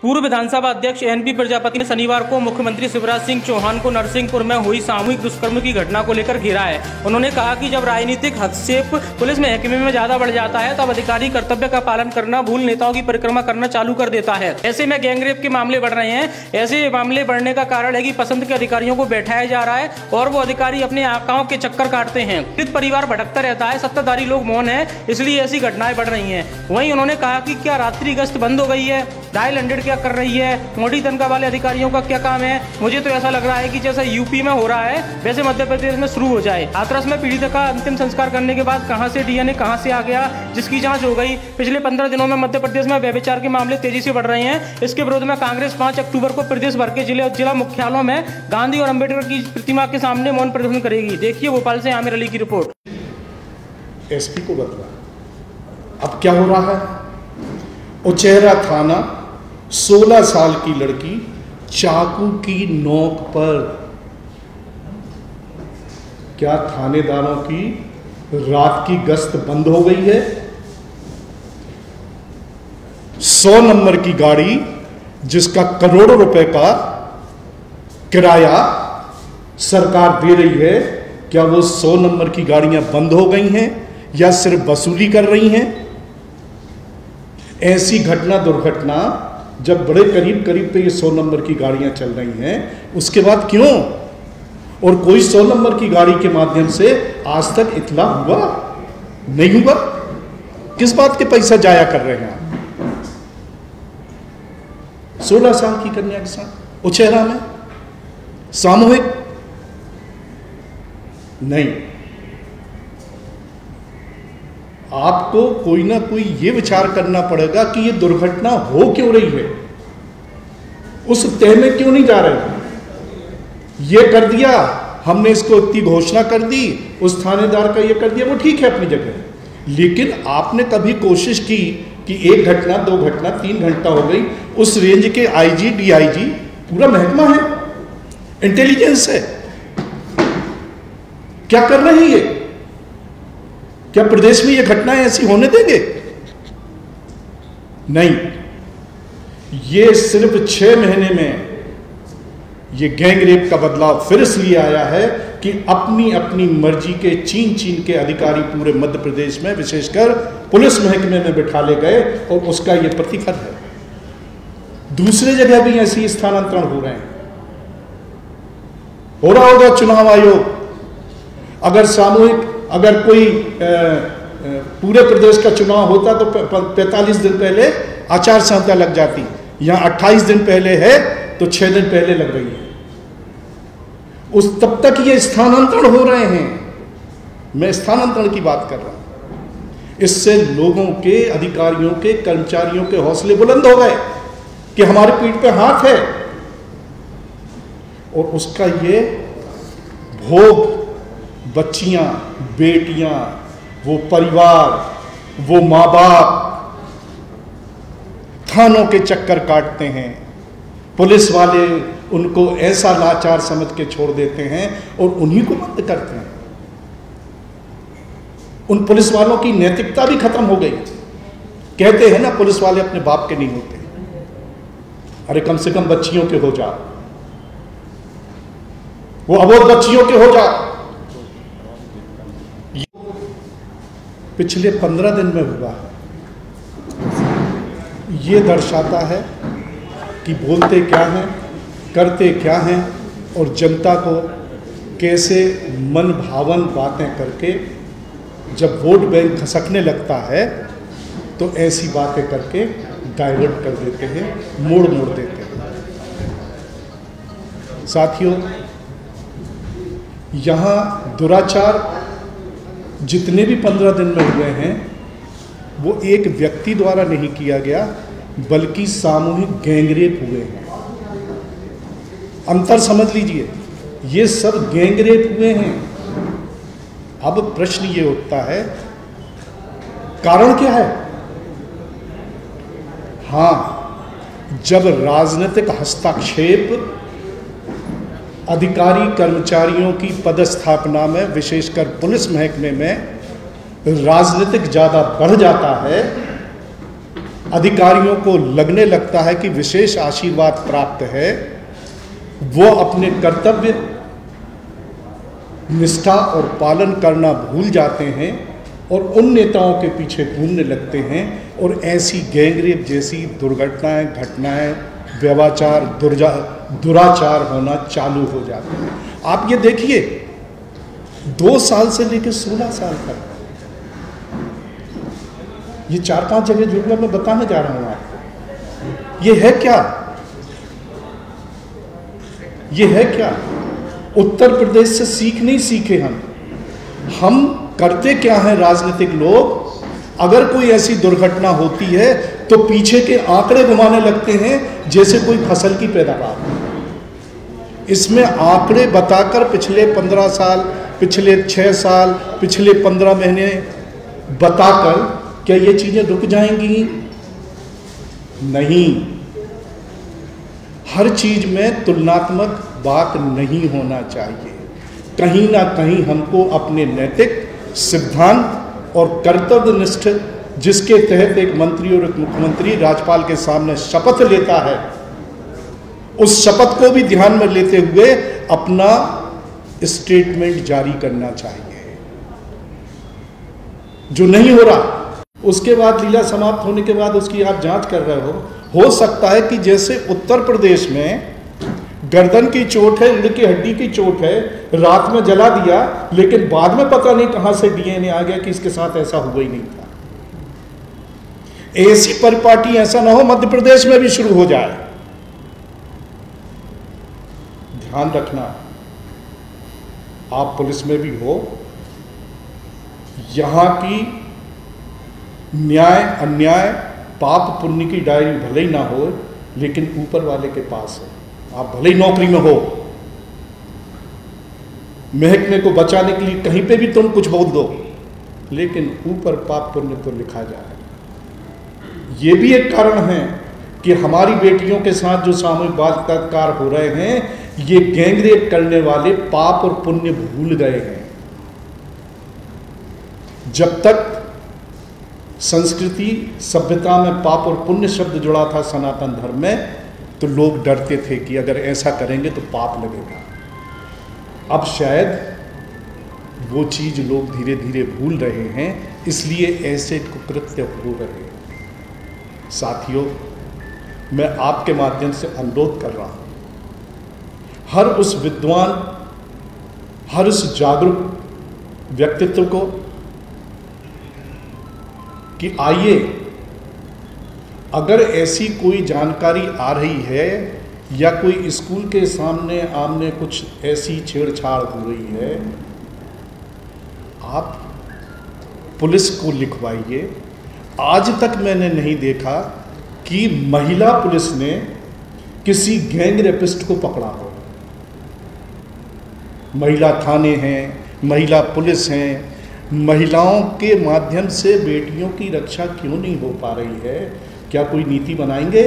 पूर्व विधानसभा अध्यक्ष एनपी प्रजापति ने शनिवार को मुख्यमंत्री शिवराज सिंह चौहान को नरसिंहपुर में हुई सामूहिक दुष्कर्म की घटना को लेकर घेरा है। उन्होंने कहा कि जब राजनीतिक हस्तक्षेप पुलिस महकमे में ज्यादा बढ़ जाता है तब अधिकारी कर्तव्य का पालन करना भूल नेताओं की परिक्रमा करना चालू कर देता है। ऐसे में गैंगरेप के मामले बढ़ रहे हैं। ऐसे मामले बढ़ने का कारण है कि पसंद के अधिकारियों को बैठाया जा रहा है और वो अधिकारी अपने आकाओं के चक्कर काटते हैं। पीड़ित परिवार भटकता रहता है, सत्ताधारी लोग मौन है, इसलिए ऐसी घटनाएं बढ़ रही हैं। वहीं उन्होंने कहा कि क्या रात्रि गश्त बंद हो गई है, डायल 100 क्या कर रही है, मोटी तनख्वाह वाले अधिकारियों का क्या काम है। मुझे तो ऐसा लग रहा है कि जैसा यूपी में हो रहा है वैसे मध्य प्रदेश में शुरू हो जाए। हाथरस में पीड़ित का अंतिम संस्कार करने के बाद कहां से डीएनए कहां से आ गया, जिसकी जांच हो गई। पिछले 15 दिनों में मध्य प्रदेश में व्यभिचार के मामले तेजी से बढ़ रहे हैं। इसके विरोध में कांग्रेस 5 अक्टूबर को प्रदेश भर के जिला मुख्यालयों में गांधी और अम्बेडकर की प्रतिमा के सामने मौन प्रदर्शन करेगी। देखिए भोपाल से आमिर अली की रिपोर्ट। एसपी को बदला, अब क्या हो रहा है? उचेहरा थाना, 16 साल की लड़की चाकू की नोक पर। क्या थानेदारों की रात की गश्त बंद हो गई है? 100 नंबर की गाड़ी जिसका करोड़ों रुपए का किराया सरकार दे रही है, क्या वो 100 नंबर की गाड़ियां बंद हो गई हैं या सिर्फ वसूली कर रही हैं? ऐसी घटना दुर्घटना जब बड़े करीब पे ये 100 नंबर की गाड़ियां चल रही हैं, उसके बाद क्यों? और कोई 100 नंबर की गाड़ी के माध्यम से आज तक इतला हुआ नहीं हुआ? किस बात के पैसा जाया कर रहे हैं आप? 16 साल की कन्या के साथ उचेहरा में सामूहिक नहीं। आपको कोई ना कोई ये विचार करना पड़ेगा कि ये दुर्घटना हो क्यों रही है, उस तय में क्यों नहीं जा रहे। ये कर दिया हमने, इसको इतनी घोषणा कर दी, उस थानेदार का ये कर दिया, वो ठीक है अपनी जगह। लेकिन आपने कभी कोशिश की कि 1 घटना 2 घटना 3 घंटा हो गई, उस रेंज के आईजी डीआईजी पूरा महकमा है, इंटेलिजेंस है, क्या कर रहे हैं ये? क्या प्रदेश में ये घटनाएं ऐसी होने देंगे? नहीं। ये सिर्फ 6 महीने में ये गैंगरेप का बदलाव फिर इसलिए आया है कि अपनी अपनी मर्जी के चीन के अधिकारी पूरे मध्य प्रदेश में विशेषकर पुलिस महकमे में बिठा ले गए और उसका ये प्रतिफल है। दूसरे जगह भी ऐसी स्थानांतरण हो रहे हैं। हो रहा होगा चुनाव आयोग, अगर सामूहिक अगर कोई पूरे प्रदेश का चुनाव होता तो 45 दिन पहले आचार संहिता लग जाती। यहां 28 दिन पहले है तो 6 दिन पहले लग रही है। उस तब तक ये स्थानांतरण हो रहे हैं। मैं स्थानांतरण की बात कर रहा हूं। इससे लोगों के, अधिकारियों के, कर्मचारियों के हौसले बुलंद हो गए कि हमारे पीठ पे हाथ है, और उसका ये भोग बच्चियां, बेटियां, वो परिवार, वो माँ बाप थानों के चक्कर काटते हैं। पुलिस वाले उनको ऐसा लाचार समझ के छोड़ देते हैं और उन्हीं को बंद करते हैं। उन पुलिस वालों की नैतिकता भी खत्म हो गई। कहते हैं ना, पुलिस वाले अपने बाप के नहीं होते। अरे कम से कम बच्चियों के हो जाओ, वो अबोध बच्चियों के हो जाओ। पिछले 15 दिन में हुआ, ये दर्शाता है कि बोलते क्या हैं, करते क्या हैं, और जनता को कैसे मन भावन बातें करके जब वोट बैंक खसकने लगता है तो ऐसी बातें करके डाइवर्ट कर देते हैं, मोड़ देते हैं। साथियों, यहाँ दुराचार जितने भी 15 दिन में हुए हैं वो एक व्यक्ति द्वारा नहीं किया गया, बल्कि सामूहिक गैंगरेप हुए हैं। अंतर समझ लीजिए, ये सब गैंगरेप हुए हैं। अब प्रश्न ये उठता है, कारण क्या है? हां, जब राजनीतिक हस्तक्षेप अधिकारी कर्मचारियों की पदस्थापना में, विशेषकर पुलिस महकमे में राजनीतिक ज़्यादा बढ़ जाता है, अधिकारियों को लगने लगता है कि विशेष आशीर्वाद प्राप्त है, वो अपने कर्तव्य निष्ठा और पालन करना भूल जाते हैं और उन नेताओं के पीछे घूमने लगते हैं और ऐसी गैंगरेप जैसी दुर्घटनाएं, घटनाएं, व्यभिचार, दुराचार होना चालू हो जाते हैं। आप ये देखिए, 2 साल से लेकर 16 साल तक, ये 4-5 जगह जुड़वा मैं बताने जा रहा हूं आपको। ये है क्या? ये है क्या? उत्तर प्रदेश से सीख नहीं सीखे हम करते क्या हैं राजनीतिक लोग? अगर कोई ऐसी दुर्घटना होती है तो पीछे के आंकड़े घुमाने लगते हैं जैसे कोई फसल की पैदावार। इसमें आंकड़े बताकर पिछले 15 साल, पिछले 6 साल, पिछले 15 महीने बताकर क्या ये चीजें रुक जाएंगी? नहीं। हर चीज में तुलनात्मक बात नहीं होना चाहिए। कहीं ना कहीं हमको अपने नैतिक सिद्धांत और कर्तव्यनिष्ठ, जिसके तहत एक मंत्री और एक मुख्यमंत्री राज्यपाल के सामने शपथ लेता है, उस शपथ को भी ध्यान में लेते हुए अपना स्टेटमेंट जारी करना चाहिए, जो नहीं हो रहा। उसके बाद लीला समाप्त होने के बाद उसकी आप जांच कर रहे हो सकता है कि जैसे उत्तर प्रदेश में गर्दन की चोट है, रीढ़ की हड्डी की चोट है, रात में जला दिया, लेकिन बाद में पता नहीं कहां से डीएनए आ गया कि इसके साथ ऐसा हुआ ही नहीं था। ऐसी परिपाटी ऐसा ना हो मध्य प्रदेश में भी शुरू हो जाए। ध्यान रखना, आप पुलिस में भी हो, यहां की न्याय अन्याय पाप पुण्य की डायरी भले ही ना हो, लेकिन ऊपर वाले के पास है। आप भले ही नौकरी में हो, महकमे को बचाने के लिए कहीं पे भी तुम कुछ बोल दो, लेकिन ऊपर पाप पुण्य तो लिखा जाए। ये भी एक कारण है कि हमारी बेटियों के साथ जो सामूहिक बलात्कार हो रहे हैं, ये गैंगरेप करने वाले पाप और पुण्य भूल गए हैं। जब तक संस्कृति सभ्यता में पाप और पुण्य शब्द जुड़ा था सनातन धर्म में, तो लोग डरते थे कि अगर ऐसा करेंगे तो पाप लगेगा। अब शायद वो चीज लोग धीरे धीरे भूल रहे हैं, इसलिए ऐसे कुकृत्य हो रहे हैं। साथियों, मैं आपके माध्यम से अनुरोध कर रहा हूं, हर उस विद्वान, हर उस जागरूक व्यक्तित्व को कि आइए, अगर ऐसी कोई जानकारी आ रही है या कोई स्कूल के सामने आमने कुछ ऐसी छेड़छाड़ हो रही है, आप पुलिस को लिखवाइए। आज तक मैंने नहीं देखा कि महिला पुलिस ने किसी गैंग रेपिस्ट को पकड़ा हो। महिला थाने हैं, महिला पुलिस हैं, महिलाओं के माध्यम से बेटियों की रक्षा क्यों नहीं हो पा रही है? क्या कोई नीति बनाएंगे?